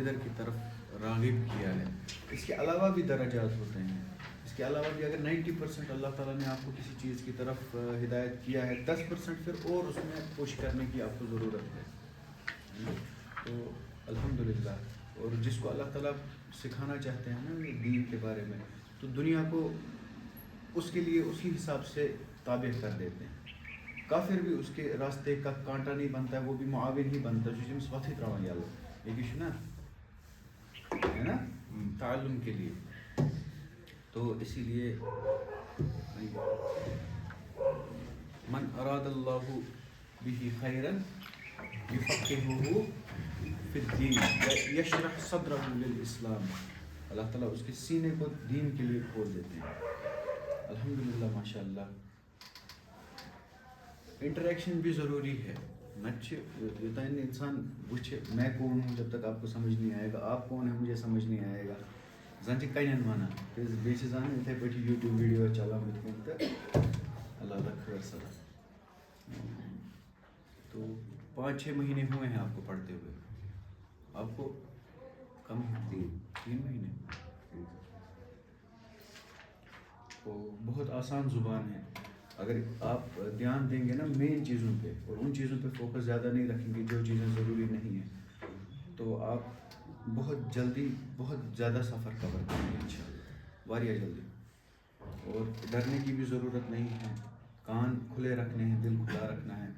ادھر کی طرف راغب کیا ہے. اس کے علاوہ بھی درجات ہوتے ہیں. اس کے علاوہ بھی اگر 90% اللہ تعالیٰ نے آپ کو کسی چیز کی طرف ہدایت کیا ہے, 10% پھر اور اس میں پوش کرنے کی آپ کو ضرورت ہے. تو الحمدللہ. اور جس کو اللہ تعالیٰ سکھانا چاہتے ہیں نا دین کے بارے میں, تو دنیا کو اس کے لیے اسی حساب سے تابع کر دیتے ہیں. کافر بھی اس کے راستے کا کانٹا نہیں بنتا ہے, وہ بھی معاون ہی بنتا ہے. جو وقت تراون یلہ یہ نا ہے نا تعلم کے لیے. تو اسی لیے من اراد اللہ به خیرا یفقهه فی الدین یشرح صدرہ للاسلام. اللہ تعالیٰ اس کے سینے کو دین کے لیے کھول دیتے ہیں. الحمدللہ ماشاء اللہ. انٹریکشن بھی ضروری ہے. یوتان انسان وچھ میں کون ہوں جب تک آپ کو سمجھ نہیں آئے گا, آپ کون ہیں مجھے سمجھ نہیں آئے گا. زن کن ونان بیس زان اتھے پہ یوٹیوب ویڈیو چلان ات کن تو اللہ اللہ خیر صدا. تو 5-6 مہینے ہوئے ہیں آپ کو پڑھتے ہوئے, آپ کو کم 3 مہینے. تو بہت آسان زبان ہے. اگر آپ دھیان دیں گے نا مین چیزوں پہ اور ان چیزوں پہ فوکس زیادہ نہیں رکھیں گے جو چیزیں ضروری نہیں ہیں, تو آپ بہت جلدی بہت زیادہ سفر کور کریں گے انشاءاللہ, واریاہ جلدی. اور ڈرنے کی بھی ضرورت نہیں ہے. کان کھلے رکھنے ہیں, دل کھلا رکھنا ہے.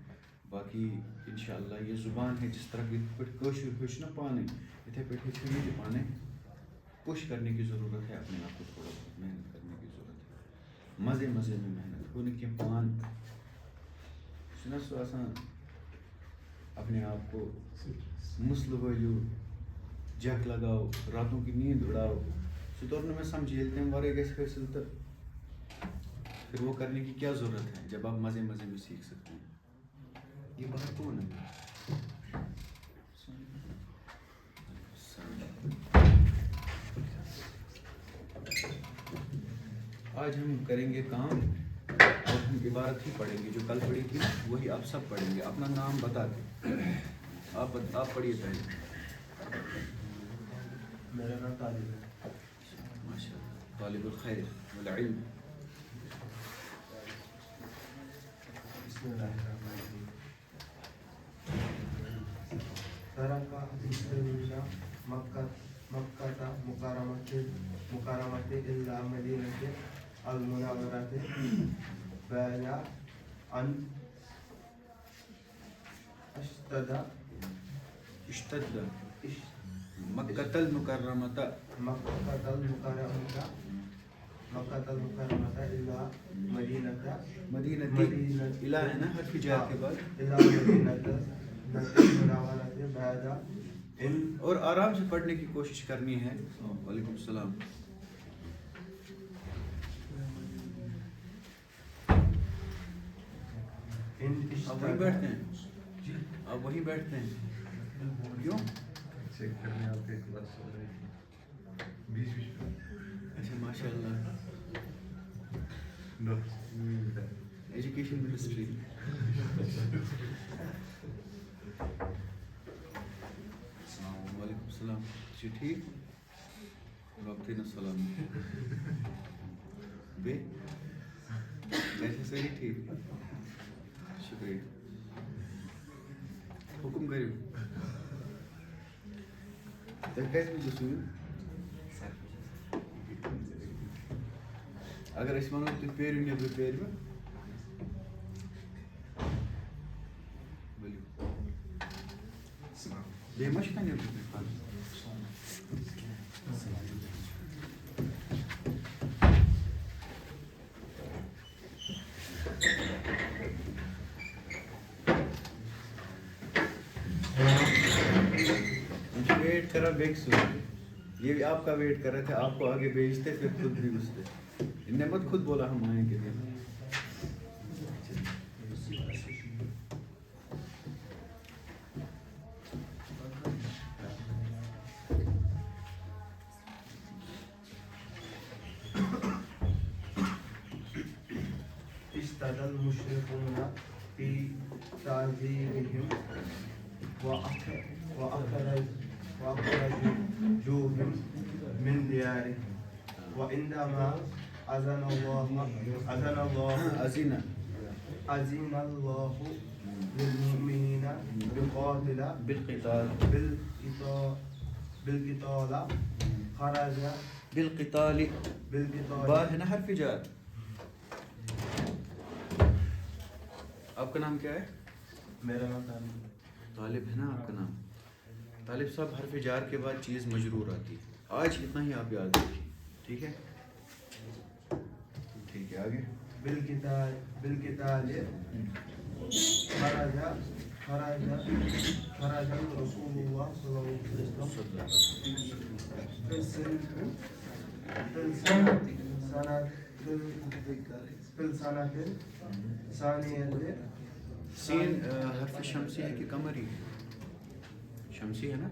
باقی انشاءاللہ یہ زبان ہے جس طرح یت پہ کٲشُر ہیوٚچھ نا پانے اتھے پہ ہیٚچھو یہ پانے. پش کرنے کی ضرورت ہے, اپنے آپ کو تھوڑا بہت محنت کرنے کی ضرورت ہے. مزے مزے میں محنت ہو نہ کینٛہہ پان چھُنا سُہ آسان اپنے آپ کو مسلہٕ وٲلِو, جک لگاؤ, راتوں کی نیند اڑاؤ. سُہ توٚر نہٕ مےٚ سمجھی ییٚلہِ تَمہِ ورٲے گژھِ حٲصِل تہٕ پھر وہ کرنے کی کیا ضرورت ہے جب آپ مزے مزے میں سیکھ سکتے ہیں. یہ بات کون ہے؟ آج ہم کریں گے کام اور ہم عبارت ہی پڑھیں گے جو کل پڑھی تھی وہی آپ سب پڑھیں گے. اپنا نام بتا کے آپ پڑھیے پہلے. میرا نام طالب ہے. ماشاء اللہ, طالب الخیر والعلم. بسم اللہ الرحمن الرحیم. ترک مسلمین مکہ مکرمۃ الا مدینۃ المنورۃ بعد ان اشتد مکۃ المکرمۃ الا مدینہ الہ ہے نا حرف جار کے بعد الا مدینۃ المنورۃ بعد ان. اور آرام سے پڑھنے کی کوشش کرنی ہے. وعلیکم السلام. آپ وہیں بیٹھتے ہیں, آپ وہیں بیٹھتے ہیں کیوں؟ چیک کرنے آپ کے کلاس ہو رہی ہے 20. اچھا ماشاء اللہ. Education ministry. وعلیکم السلام. جی ٹھیک. وقت السلام. بے ایسے صحیح ٹھیک. شکریہ. حکم کریو تیٚلہِ کَتہِ وٕچھِو سُے اگر أسۍ وَنو تُہۍ پیرِو نیٚبرٕ پیرِوٕ ؤلِو بیٚیہِ ما چھُ کانٛہہ نیٚبرٕ کَنۍ پَرُن. ویٹ کرا بیک سو یہ بھی آپ کا ویٹ کر رہے تھے, آپ کو آگے بھیجتے پھر خود بھی گھستے. ان نے مت خود بولا ہم آئیں گے. اشتد المشركون في تعذيبهم وأخرج وأخرجوهم من ديارهم وعندما أذن الله للمؤمنين بالقتال خرج بالقتال با ہے نا حرف جار. آپ کا نام کیا ہے؟ میرا نام طالب ہے نا آپ کا نام. طالب صاحب حرف جار کے بعد چیز مجرور آتی ہے. آج اتنا ہی آپ یاد رکھیے, ٹھیک ہے؟ ٹھیک ہے, آگے. بالقتال خرج رسول الله صلى الله عليه وسلم في السنة الثانية. سین حرف شمسی ہے کہ قمری؟ شمسی ہے نا,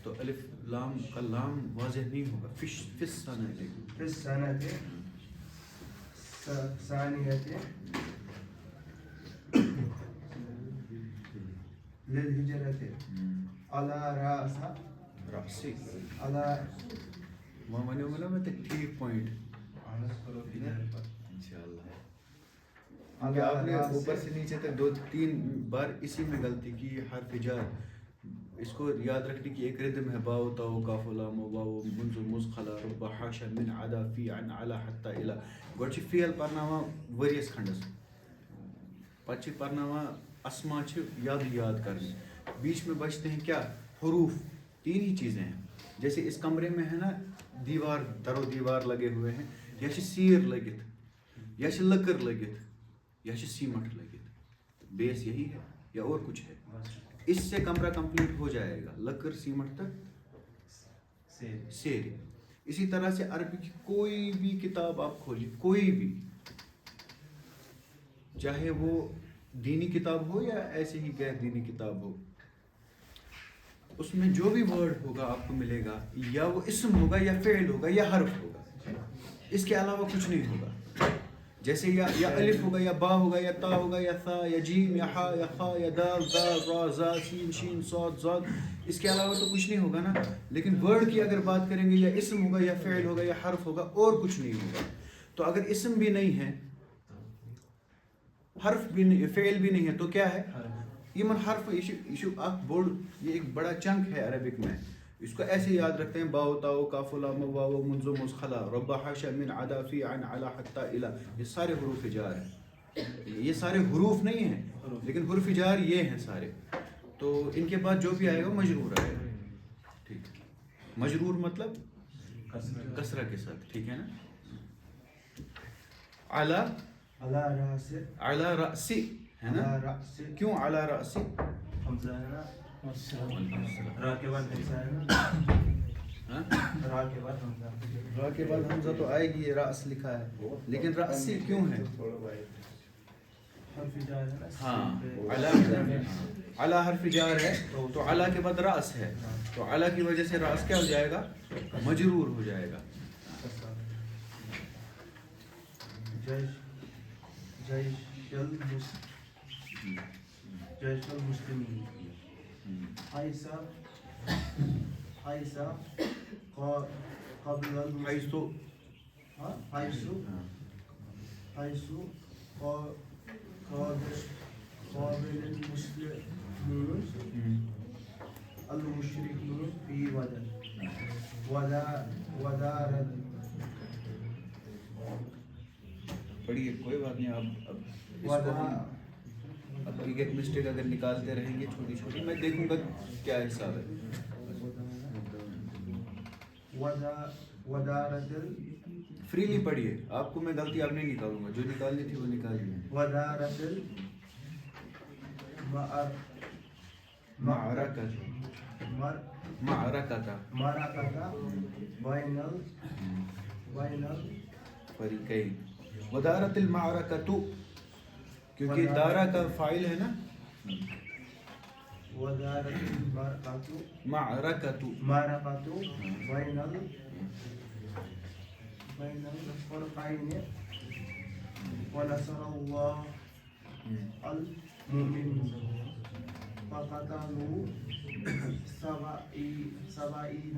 تو الف لام کا لام واضح نہیں ہوگا. فش السنة في السنة الثانية للهجرة على رأسی على وہاں ونیو ملا میں تے ٹھیک پوائنٹ انشاءاللہ. کیونکہ آپ نے اوپر سے نیچے تک 2-3 بار اسی میں غلطی کی. حرف جار اس کو یاد رکھنے کی ایک ردم ہے. باو تاو کاف لام واو منذ مزخلا رب حاشا من عدا فی عن علا حتی الى. گوڑ چھ فعل پرناوان وریس کھنڈس, پتہ چھ پرناوان اسما چھ یاد کرنے. بیچ میں بچتے ہیں کیا؟ حروف. 3 ہی چیزیں ہیں. جیسے اس کمرے میں ہے نا دیوار, در و دیوار لگے ہوئے ہیں, یا چھ سیر لگت, یا چھ لکر لگت, یا چھ سیمٹ لگت. بیس یہی ہے یا اور کچھ ہے؟ اس سے کمرہ کمپلیٹ ہو جائے گا. لکر سیمٹ تک سیر. اسی طرح سے عربی کی کوئی بھی کتاب آپ کھولیے, کوئی بھی, چاہے وہ دینی کتاب ہو یا ایسے ہی غیر دینی کتاب ہو, اس میں جو بھی ورڈ ہوگا آپ کو ملے گا, یا وہ اسم ہوگا یا فعل ہوگا یا حرف ہوگا. اس کے علاوہ کچھ نہیں ہوگا. جیسے یا الف ہوگا یا با ہوگا یا تا ہوگا یا ثا یا جیم یا ہا یا خا یا دال ذال را زا سین شین صاد ضاد. اس کے علاوہ تو کچھ نہیں ہوگا نا. لیکن ورڈ کی اگر بات کریں گے, یا اسم ہوگا یا فعل ہوگا یا حرف ہوگا, اور کچھ نہیں ہوگا. تو اگر اسم بھی نہیں ہے, حرف بھی نہیں, فعل بھی نہیں ہے, تو کیا ہے؟ یہ من حرف. یہ ایک بڑا چنک ہے عربک میں. اس کو ایسے یاد رکھتے ہیں, باو تاو کاف لام واو منذ مزخلا رب حاشا من عدا فی عن علا حتی الى. یہ سارے حروف جار ہیں. یہ سارے حروف نہیں ہیں, لیکن حروف جار یہ ہیں سارے. تو ان کے بعد جو بھی آئے گا مجرور آئے گا. ٹھیک, مجرور مطلب کسرہ کے ساتھ, ٹھیک ہے نا. علی رأسی ہے نا. کیوں علی رأسی؟ حمزہ ہے نا, را کے بعد حمزہ ہے نا, را کے بعد حمزہ. را کے بعد حمزہ تو آئے گی, یہ رأس لکھا ہے, لیکن رأسی کیوں ہے؟ حرف جار ہے نا. ہاں, علی حرف جار ہے, تو علی کے بعد رأس ہے, تو علی کی وجہ سے رأس کیا ہو جائے گا؟ مجرور ہو جائے گا. جیش المسلمین حیث قبل حیث قابل المسلمون المشركون في ودارت. پڑھیے, کوئی بات نہیں. اب اس کو ہم ایک ایک مسٹیک اگر نکالتے رہیں گے چھوٹی چھوٹی, میں دیکھوں گا کیا حساب ہے. فریلی پڑھیے, آپ کو میں غلطی اب نہیں نکالوں گا, جو نکالنی تھی وہ نکال لی. ودارت معرکتا بین فریقین. ودارت المعرکتو, کیونکہ دارا کا فاعل ہے نا. ودارت معرکتو بین الفرقین ونصر اللہ المؤمنین. فقتلوا سبعين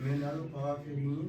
من الكافرين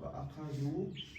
وأخذوا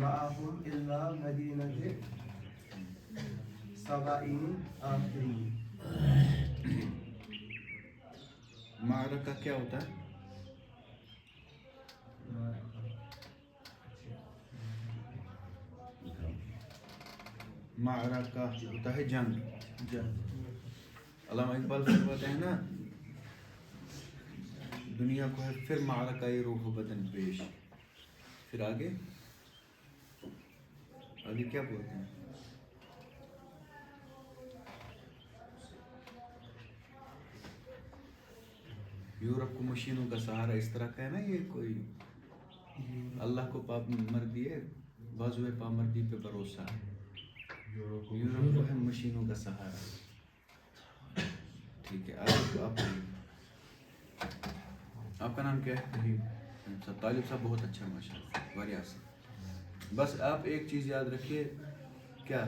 معهم إلى مدينة سبعين آخرين. معرکہ کیا ہوتا ہے؟ معرکہ ہوتا ہے جنگ. علامہ اقبال فرماتے ہیں نا دنیا کو ہے پھر معرکہ روح و بدن پیش. پھر آگے کیا بولتے ہیں؟ یورپ کو مشینوں کا سہارا اس طرح کا ہے نا. یہ کوئی اللہ کو مردی ہے بازوئے پامردی پہ بھروسہ ہے. یورپ کو ہے مشینوں کا سہارا. ٹھیک ہے آپ کا نام کیا ہے؟ طالب صاحب بہت اچھا ماشاء اللہ واریہ سے. بس آپ ایک چیز یاد رکھیے کیا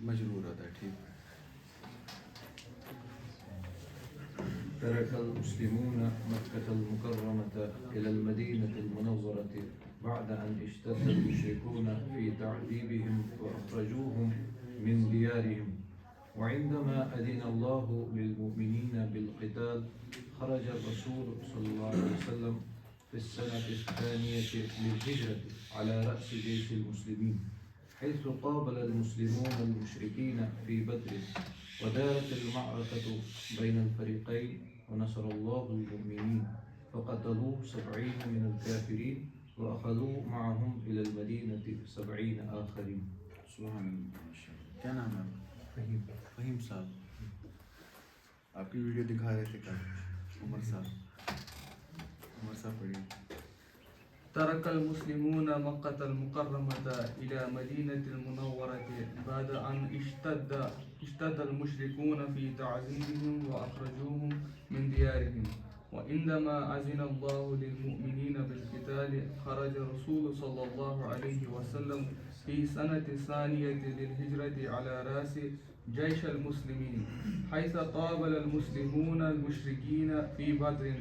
مجرور ہوتا ہے. ٹھیک. ترك المسلمون مكة المكرمة إلى المدينة المنورة بعد أن اشتد المشركون في تعذيبهم وأخرجوهم من ديارهم. وعندما أذن الله للمؤمنين بالقتال خرج الرسول صلى الله عليه وسلم في السنة الثانية للهجرة على رأس جيش المسلمين حيث قابل المسلمون المشركين في بدر ودارت المعركة بين الفريقين ونصر الله المؤمنين فقتلوا 70 من الكافرين وأخذوا معهم إلى المدينة 70 آخرين. سبحان اللہ. کیا نام ہے؟ فہیم صاحب. آپ کی ویڈیو دکھا رہے تھے کل. عمر صاحب پڑھیے. ترك المسلمون مكة المكرمة إلى مدينة المنورة بعد أن اشتد المشركون في تعذيبهم وأخرجوهم من ديارهم. وعندما أذن الله للمؤمنين بالقتال خرج الرسول صلى الله عليه وسلم في سنة الثانية للهجرة على رأس جيش المسلمين حيث قابل المسلمون المشركين في بدر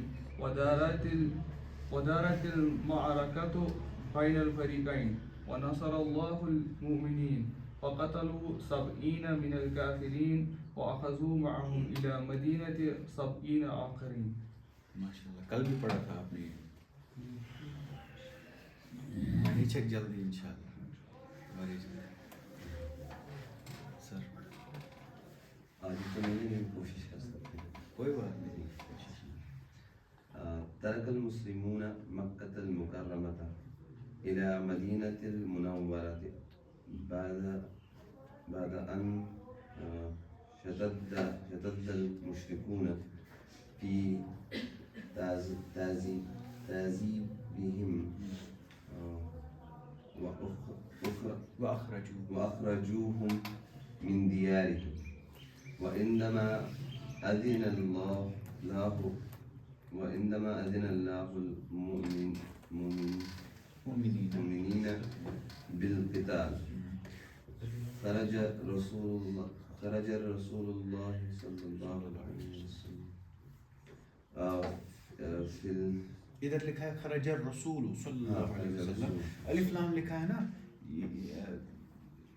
ودارت المعركة بين الفريقين ونصر الله المؤمنين فقتلوا 70 من الكافرين وأخذوا معهم إلى مدينة 70 آخرين. ماشاءاللہ کل بھی پڑھا تھا آپ نے. نیچے جلدی انشاءاللہ. سر آج تو نہیں کوشش کر سکتے. کوئی بات نہیں. ترك المسلمون مكة المكرمة إلى مدينة المنورة بعد أن شتد المشركون في تعذيبهم وأخرجوهم من ديارهم. وعندما أذن الله المؤمنين بالقتال خرج رسول الله صلى الله عليه وسلم ادھر لکھا ہے خرج الرسول صلی اللہ علیہ وسلم. الف لام لکھا ہے نا.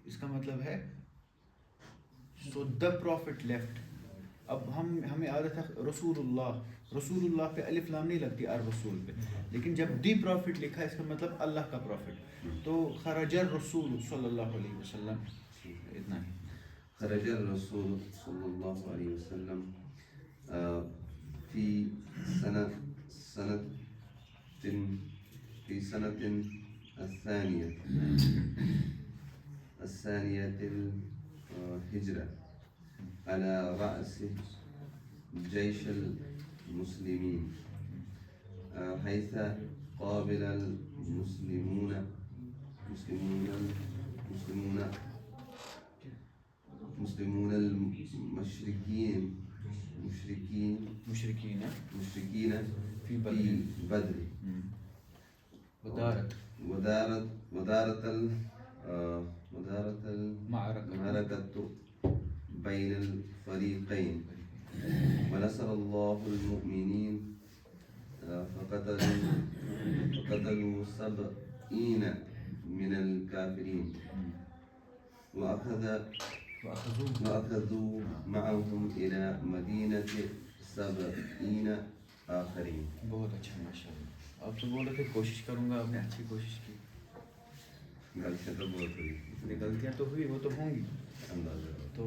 اس کا مطلب ہے so the prophet left. اب ہمیں عادت ہے رسول اللہ پہ الف لام نہیں لگتی الرسول پہ. لیکن جب دی پروفٹ لکھا ہے اس کا مطلب اللہ کا پروفٹ. تو خرج الرسول صلی اللہ علیہ وسلم اتنا ہی. خرج الرسول صلى الله عليه وسلم في سنة الثانية الهجرة على رأس جيش المسلمين حيث قابل المسلمون المشركين في بدر ودارت ودارت معركة. المعركة بين الفريقين ونصر الله المؤمنين فقتلوا 70 من الكافرين وأخذوا معهم إلى مدينة 70 آخرين. بہت اچھا ماشاء اللہ. آپ تو بول رہے تھے کوشش کروں گا, آپ نے اچھی کوشش کی. غلطیاں تو بہت ہوئی, غلطیاں تو ہوئی, وہ تو ہوں گی. اندازہ تو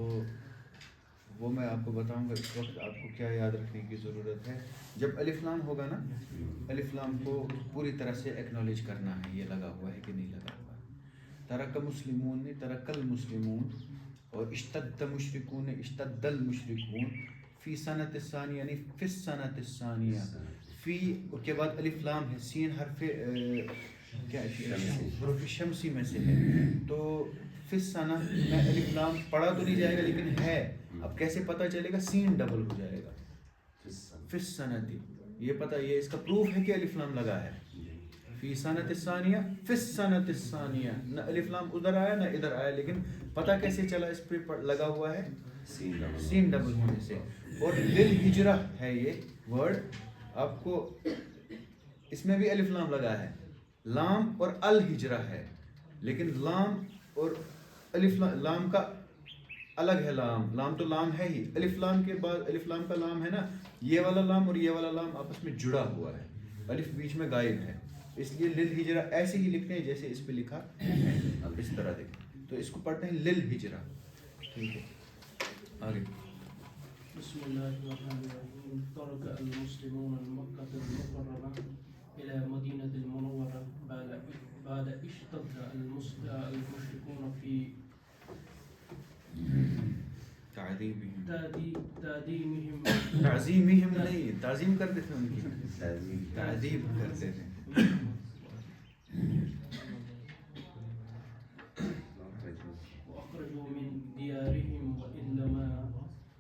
وہ میں آپ کو بتاؤں گا. اس وقت آپ کو کیا یاد رکھنے کی ضرورت ہے, جب الف لام ہوگا نا, الف لام کو پوری طرح سے ایکنالج کرنا ہے, یہ لگا ہوا ہے کہ نہیں لگا ہوا ہے. ترک مسلمون نے ترک المسلمون, اور اشتد مشرکون نے اشتد المشرکون, فی سنت الثانیہ یعنی فی السنت الثانیہ, فی کے بعد الف لام ہے, سین حرف کیا حروف شمسی میں سے ہے. تو فی السنہ میں الف لام پڑھا تو نہیں جائے گا لیکن ہے. اب کیسے پتہ چلے گا, سین ڈبل ہو جائے گا. فی السنتی, یہ پتہ, یہ اس کا پروف ہے کہ الف لام لگا ہے. فی سنت الثانیہ, فی السنت الثانیہ, نہ الف لام ادھر آیا نہ ادھر آیا, لیکن پتہ کیسے چلا اس پہ لگا ہوا ہے, سین ڈبل ہونے سے. اور للہجرہ ہے یہ ورڈ, آپ کو اس میں بھی الف لام لگا ہے, لام اور الہجرہ ہے, لیکن لام اور الف لام کا الگ ہے. لام تو لام ہے ہی, الف لام کے بعد الف لام کا لام ہے نا, یہ والا لام اور یہ والا لام آپس میں جڑا ہوا ہے, الف بیچ میں غائب ہے. اس لیے للہجرہ ایسے ہی لکھتے ہیں جیسے اس پہ لکھا ہے, اس طرح دیکھیں. تو اس کو پڑھتے ہیں للہجرہ. ٹھیک ہے, آگے. بسم الله الرحمن الرحيم. ترك المسلمون المكة المكرمة إلى مدينة المنورة بعد اشتد المشركون في تعظیمہم نہیں, تعظیم کرتے تھے ان کی, تعظیم کرتے تھے. وأخرجوا من ديارهم وإنما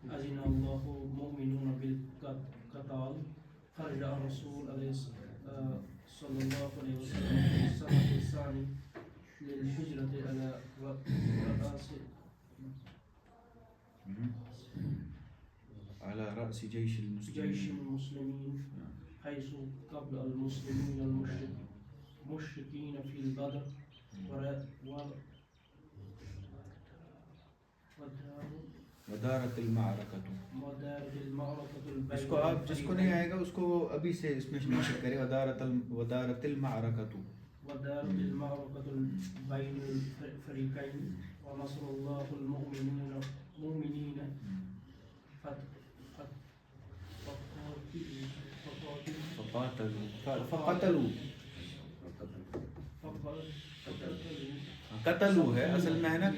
أذن الله المؤمنون بالقتال خرج الرسول صلى الله عليه وسلم في السنة الثانية للهجرة على رأس جيش المسلمين حيث قبل المسلمين المشركين في البدر ودارت المعركة. اس کو آپ جس کو نہیں آئے گا اس کو ابھی سے اس میں نشر کرے, ودارت المعركة. ودارت المعركة بين الفريقين ونصر الله المؤمنين قتلو ہے اصل میں ہے نا,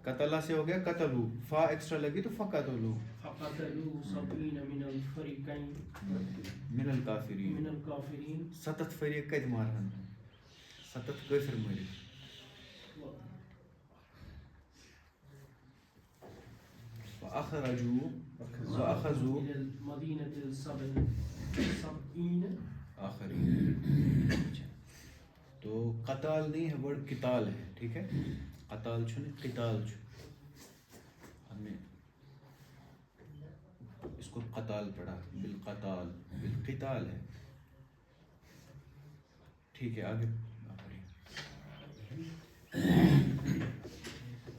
قتلہ سے ہو گیا قتلو, فا ایکسٹرا لگی تو فقتلو. فقتلوا 70 من الفريقين من الكافرين. 7 فریق کتہ مارن, 7 کافر مری. وأخذوا إلى المدينة 70 آخرین. تو قتال نہیں ہے, ورڈ قتال ہے. ٹھیک ہے, قتال چھو نہیں, قتال چھو. ہمیں اس کو قتال پڑھا, بالقتال, بالقتال ہے. ٹھیک ہے, آگے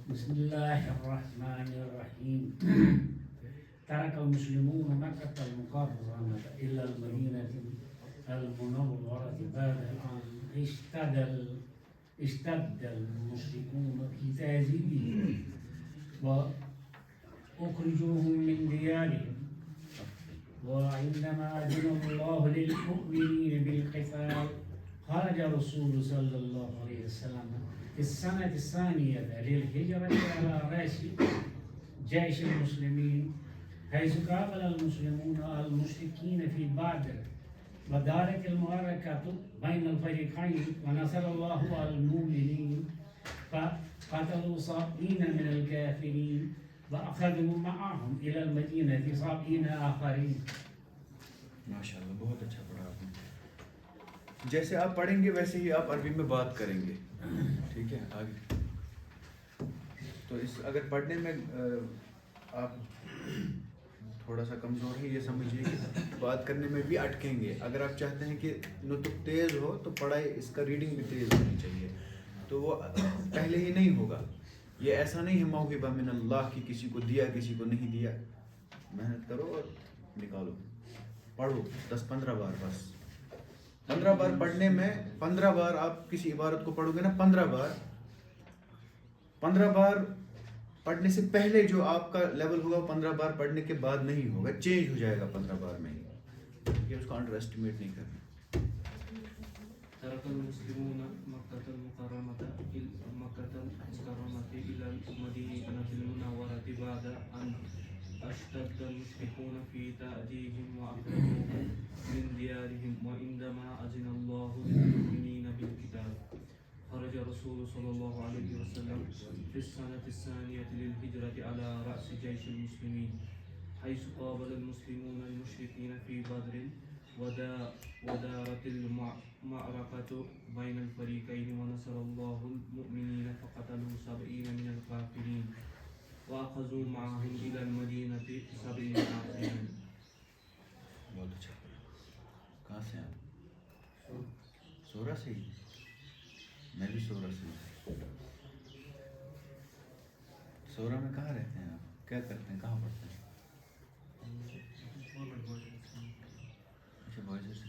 بسم الله الرحمن الرحيم. ترك المسلمون مكة المكرمة إلى المدينة المنورة بعد أن اشتد المشركون في تعذيبهم وأخرجوهم من ديارهم, وعندما أذن الله للمؤمنين بالقتال خرج الرسول صلى الله عليه وسلم في السنة الثانية للهجرة على رأس جيش المسلمين حيث قابل المسلمون المشركين في بدر ودارت المعركة بين الفريقين ونصر الله المؤمنين فقتلوا 70 من الكافرين وأخذوا معهم إلى المدينة 70 آخرين. ماشاء اللہ, بہت اچھا پڑھا آپ نے. جیسے آپ پڑھیں گے ویسے ہی آپ عربی میں بات کریں گے. ٹھیک ہے, آگے. تو اس اگر پڑھنے میں آپ تھوڑا سا کمزور ہے، یہ سمجھیے کہ بات کرنے میں بھی اٹکیں گے. اگر آپ چاہتے ہیں کہ نطق تیز ہو تو پڑھائی اس کا ریڈنگ بھی تیز ہونی چاہیے، تو وہ پہلے ہی نہیں ہوگا. یہ ایسا نہیں ہے موہبہ من اللہ کی کسی کو دیا کسی کو نہیں دیا. محنت کرو اور نکالو، پڑھو 10-15 بار، بس 15 بار پڑھنے میں. 15 بار آپ کسی عبارت کو پڑھو گے نا، 15 بار پڑھنے سے پہلے جو آپ کا لیول ہوگا وہ 15 بار پڑھنے کے بعد نہیں ہوگا، چینج ہو جائے گا 15 بار میں ہی. یہ اس کو انڈر اسٹیمیٹ نہیں کرنا. ترك المسلمون مكة المكرمة إلى المدينة المنورة بعد أن اشتد المشركون في تأديبهم وأخرجوهم من ديارهم وعندما أذن الله للمؤمنين بالقتال خرج الرسول صلى الله عليه وسلم في السنة الثانية للهجرة على رأس جيش المسلمين حيث قابل المسلمون المشركين في بدر ودارت المعركة بين الفريقين ونصر الله المؤمنين فقتلوا 70 من الكافرين وأخذوا معهم إلى المدينة 70 عاقلين. بہت اچھا. کہاں سے آپ؟ سورہ سے ہی؟ میں بھی سورہ سے ہوں. سورہ میں کہاں رہتے ہیں آپ؟ کیا کرتے ہیں؟ کہاں پڑھتے ہیں؟ اچھا بوائز سے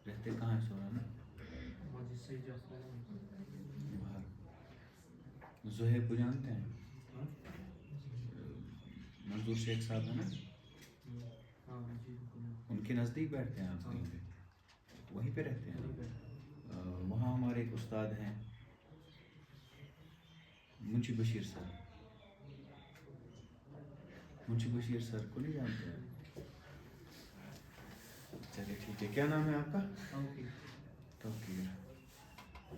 رہتے کہاں ہے سورہ میں؟ باہر. زہیب کو جانتے ہیں؟ منظور شیخ صاحب ہے نا، ان کے نزدیک بیٹھتے ہیں آپ کہیں پہ؟ وہیں پہ رہتے ہیں. وہاں ہمارے ایک استاد ہیں منشی بشیر سر. منشی بشیر سر کو نہیں جانتے ہیں؟ چلیے ٹھیک ہے. کیا نام ہے آپ کا؟ توقیر.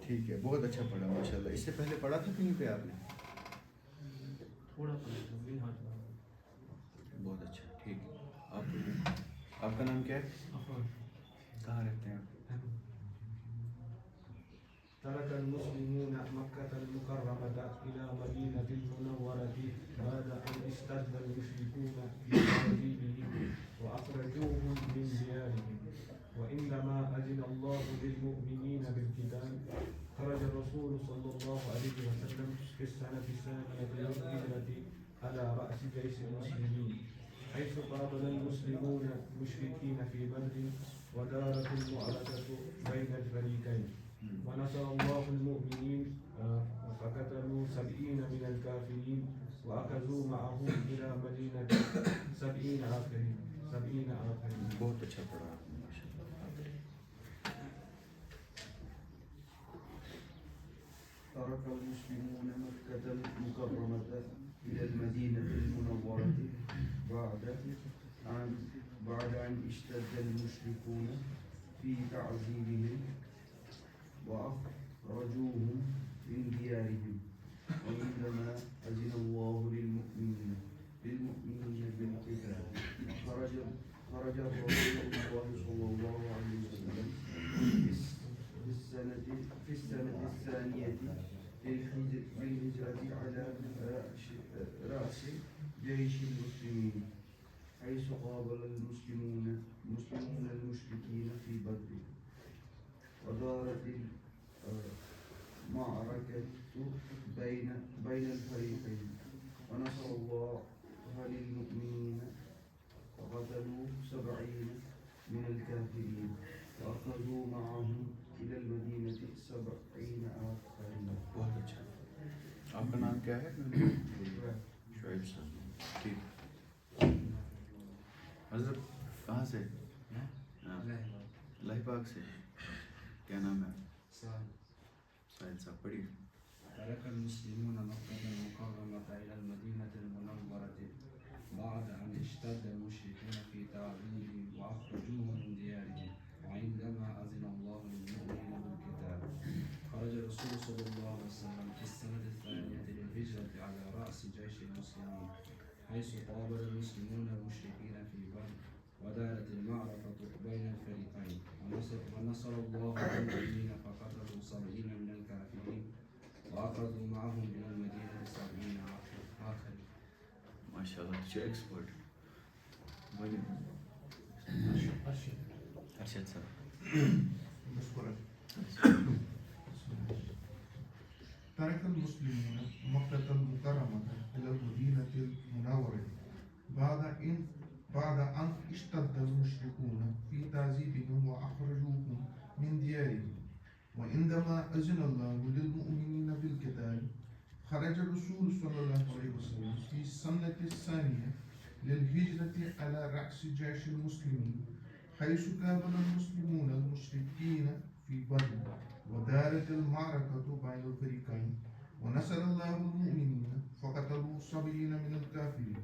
ٹھیک ہے، بہت اچھا پڑھا ماشاء اللہ. اس سے پہلے پڑھا تھا کہیں پہ آپ نے؟ بہت اچھا. ٹھیک ہے. آپ کا نام کیا ہے؟ کہاں رہتے ہیں آپ؟ ترك المسلمون مكة المكرمة إلى مدينة المنورة بعد أن اشتد المشركون في تعذيبهم وأخرجوهم من ديارهم وعندما أذن الله للمؤمنين بالقتال خرج الرسول صلى الله عليه وسلم في السنة الثانية للهجرة على رأس جيش المسلمين حيث قابل المسلمون المشركين في بدر ودارت المعركة بين الفريقين ونصر الله المؤمنين فقتلوا 70 من الكافرين وأخذوا معهم إلى مدينة 70 آخرين. بہت اچھا پڑھا آپ نے ماشاء اللہ. ترك المسلمون مكة المكرمة إلى المدينة المنورة بعد أن اشتد المشركون في تعذيبهم وأخرجوهم من ديارهم وعندما أذن الله للمؤمنين بالقتال خرج الرسول الله صلى الله عليه وسلم في السنة الثانية للهجرة على رأس جيش المسلمين حيث قابل المسلمون المشركين في بدر ودارت المعركة بين الفريقين ونصر الله للمؤمنين وقتلوا 70 من الكافرين وأخذوا معهم إلى المدينة 70 آخرين. بہت اچھا. آپ کا نام کیا ہے؟ شعیب صاحب. ٹھیک. حضرت کہاں سے؟ اللہ پاک سے. کیا نام ہے؟ ساحل صاحب. پڑھیے. ترك المسلمون مكة المكرمة إلى المدينة المنورة بعد أن اشتد المشركون في تعذيبهم وأخرجوهم من ديارهم وعندما أذن الله للمؤمنين بالقتال خرج الرسول صلى الله عليه وسلم في السنة الثانية للهجرة على رأس جيش المسلمين حيث قابل المسلمون المشركين في بدر ودارت المعركة بين الفريقين ونصر الله المؤمنين فقتلوا 70 من الكافرين وأخذوا معهم من المدينة 70 آخر. ماشاء اللہ تُہۍ چھِو ایٚکسپٲرٹ. ارشد صاحب. ترك المسلمون مكة المكرمة إلى المدينة المنورة بعد أن اشتد المشركون في تعذيبهم وأخرجوهم من ديارهم وعندما أذن الله للمؤمنين بالقتال خرج الرسول صلى الله عليه وسلم في السنة الثانية للهجرة على رأس جيش المسلمين حيث قابل المسلمون المشركين في بدر ودارت المعركة بين الفريقين ونصر الله المؤمنين فقتلوا 70 من الكافرين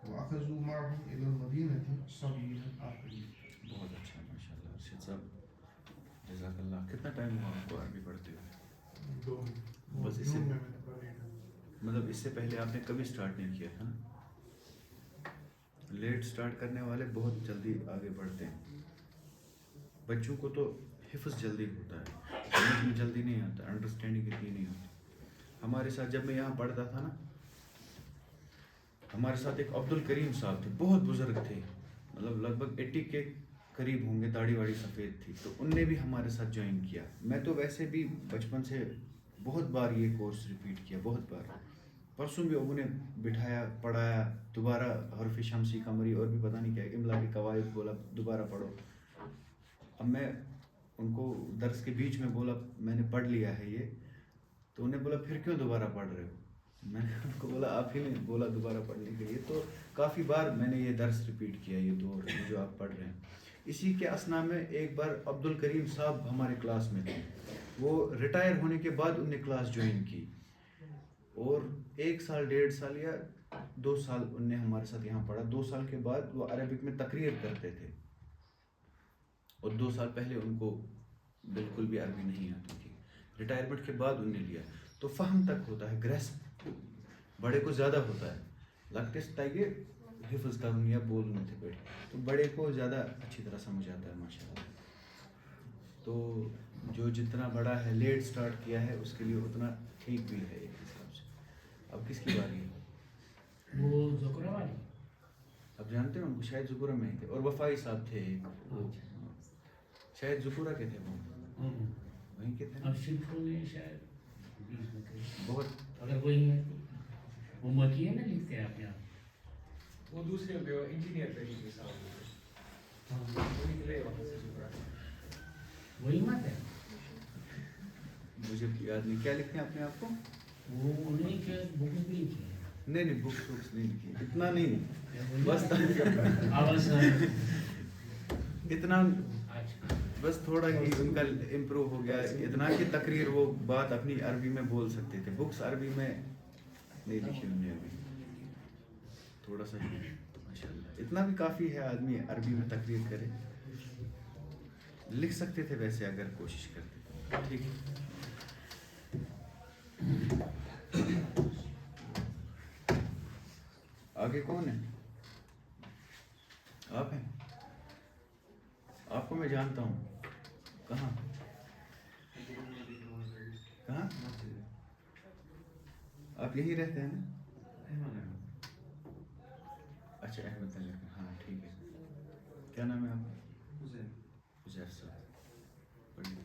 وأخذوا معهم إلى المدينة 70 آخرين. بہت اچھا ماشاء اللہ. ارشد صاحب جزاک اللہ. کتنا ٹائم ہوا آپ کو عربی پڑھتے ہوئے؟ بس اس سے مطلب اس سے پہلے آپ نے کبھی اسٹارٹ نہیں کیا تھا نا؟ لیٹ اسٹارٹ کرنے والے بہت جلدی آگے بڑھتے ہیں. بچوں کو تو حفظ جلدی ہوتا ہے, سمجھ میں جلدی نہیں آتا, انڈرسٹینڈنگ اتنی نہیں ہوتی. ہمارے ساتھ جب میں یہاں پڑھتا تھا نا, ہمارے ساتھ ایک عبد الکریم صاحب تھے, بہت بزرگ تھے, مطلب لگ بھگ 80 کے قریب ہوں گے, داڑھی واڑی سفید تھی, تو ان نے بھی ہمارے ساتھ جوائن کیا. میں تو ویسے بھی بچپن سے بہت بار یہ کورس ریپیٹ کیا, بہت بار. پرسوں بھی ابو نے بٹھایا, پڑھایا, دوبارہ حرف شمسی قمری اور بھی پتہ نہیں کیا املا کے قواعد بولا دوبارہ پڑھو. اب میں ان کو درس کے بیچ میں بولا میں نے پڑھ لیا ہے یہ, تو انہیں بولا پھر کیوں دوبارہ پڑھ رہے ہو؟ میں نے ان کو بولا آپ ہی نے بولا دوبارہ پڑھنے کے لیے, تو کافی بار میں نے یہ درس ریپیٹ کیا, یہ دو جو آپ پڑھ رہے ہیں. اسی کے اثنا میں ایک بار عبد الکریم صاحب ہمارے کلاس میں تھے, وہ ریٹائر ہونے کے بعد ان نے کلاس جوائن کی, اور 1 سال 1.5 سال یا 2 سال ان نے ہمارے ساتھ یہاں پڑھا. 2 سال کے بعد وہ عربک میں تقریر کرتے تھے, اور 2 سال پہلے ان کو بالکل بھی عربی نہیں آتی تھی. ریٹائرمنٹ کے بعد ان نے لیا, تو فہم تک ہوتا ہے, گریسپ بڑے کو زیادہ ہوتا ہے. لگتے تاکہ حفظ کروں یا بولنے تھے بیٹھے, تو بڑے کو زیادہ اچھی طرح سمجھ آتا ہے ماشاء اللہ. تو جو جتنا بڑا ہے لیٹ اسٹارٹ کیا ہے اس کے لیے اتنا ٹھیک بھی ہے ایک حساب سے. اب کس کی باری ہے؟ وہ زکرہ والی. اب جانتے ہیں ان کو شاید زکورہ میں ہی تھے, اور وفائی صاحب تھے ایک, شاید زکورہ کے تھے, وہ وہیں کے تھے. اب شفٹ ہوئے شاید بہت اگر وہی ہے وہ مکی ہے نا, لکھتے ہیں آپ یہاں. وہ دوسرے انجینئر طریقے سے وہی مت ہے. مجھے یاد نہیں کیا لکھتے ہیں اپنے آپ کو. وہ انہیں کے بک بھی لکھی ہے. نہیں بکس نہیں لکھی, اتنا نہیں, بس آواز اتنا بس تھوڑا ہی ان کا امپروو ہو گیا, اتنا کہ تقریر وہ بات اپنی عربی میں بول سکتے تھے. بکس عربی میں نہیں لکھی انہوں نے ابھی, تھوڑا سا ماشاء اللہ. اتنا بھی کافی ہے آدمی عربی میں تقریر کرے, لکھ سکتے تھے ویسے اگر کوشش کرتے. ٹھیک ہے, آگے کون ہے؟ آپ ہیں؟ آپ کو میں جانتا ہوں. کہاں کہاں آپ یہی رہتے ہیں نا؟ اچھا احمد نگر, ہاں ٹھیک ہے. کیا نام ہے آپ کا؟ حذیف صاحب. پڑھیے.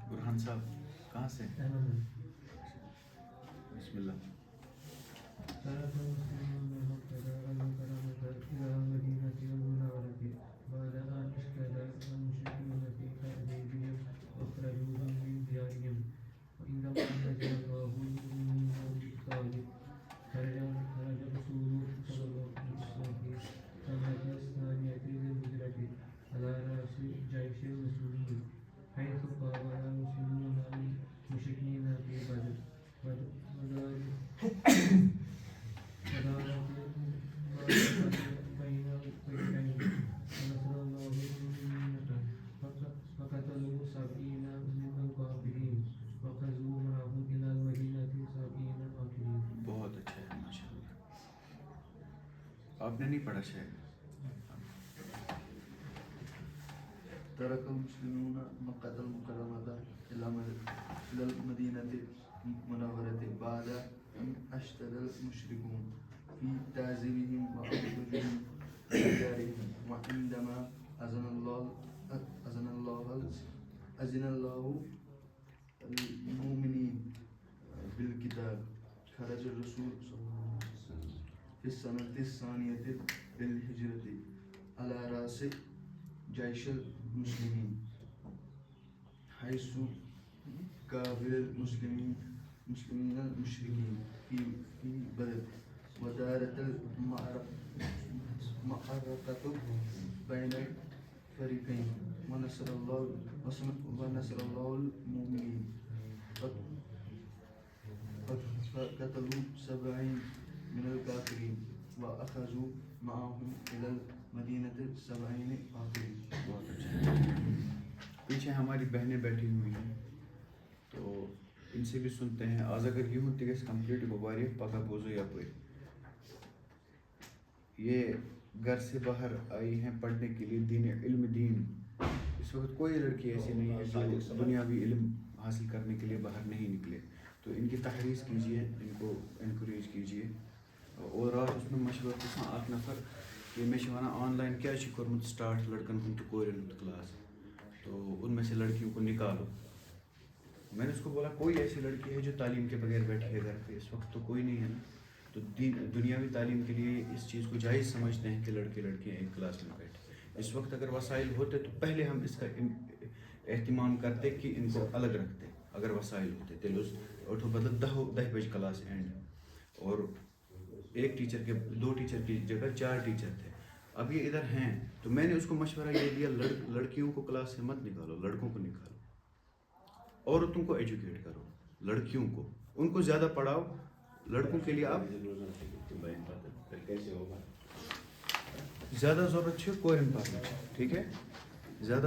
برہان صاحب کہاں سے؟ بسم اللہ. آپ نے نہیں پڑھا شاید. ترك المسلمون مكة المكرمة إلى المدينة المنورة بعد أن أشتد المشركون في تعذيبهم وأخرجهم من ديارهم وعندما أذن الله المؤمنين بالقتال خرج الرسول صلى الله عليه وسلم في السنة الثانية للهجرة على رأس جيش المسلمين حيث قابل المسلمين المشركين في بدر ودارت المعركة بين الفريقين ونصر الله المؤمنين فقتلوا 70 من الكافرين وأخذوا معهم إلى المدينة 70 آخرين. بہت اچھا. پیچھے ہماری بہنیں بیٹھی ہوئی ہیں تو ان سے بھی سنتے ہیں. آج اگر یوں تیس کمپلیٹ گو واریہ پگہ بوزو یپٲرۍ. یہ گھر سے باہر آئی ہیں پڑھنے کے لیے علم دین. اس وقت کوئی لڑکی ایسی نہیں ہے جو دنیاوی علم حاصل کرنے کے لیے باہر نہیں نکلے. تو ان کی تحریض کیجیے, ان کو انکریج کیجیے. اور رات اس میں مشورہ گژھان اکھ نفر کہ میں ونان آن لائن کیا کورمت سٹارٹ لڑکن ہند تو کورین ہند کلاس, تو ان میں سے لڑکیوں کو نکالو. میں نے اس کو بولا کوئی ایسی لڑکی ہے جو تعلیم کے بغیر بیٹھی ہے گھر پہ؟ اس وقت تو کوئی نہیں ہے نا. تو دنیاوی تعلیم کے لیے اس چیز کو جائز سمجھتے ہیں کہ لڑکے لڑکیاں ایک کلاس میں بیٹھیں. اس وقت اگر وسائل ہوتے تو پہلے ہم اس کا اہتمام کرتے کہ ان کو الگ رکھتے. اگر وسائل ہوتے تیل اٹھو بدل 10 بجے کلاس اینڈ, اور ایک ٹیچر کے 2 ٹیچر کی جگہ 4 ٹیچر تھے. اب یہ ادھر ہیں تو میں نے اس کو مشورہ یہ دیا لڑکیوں کو کلاس سے مت نکالو, لڑکوں کو نکالو. عورتوں کو ایجوکیٹ کرو, لڑکیوں کو ان کو زیادہ پڑھاؤ. لڑکوں کے لیے آپ زیادہ ضرورت ہے کورین پڑھنے. ٹھیک ہے, زیادہ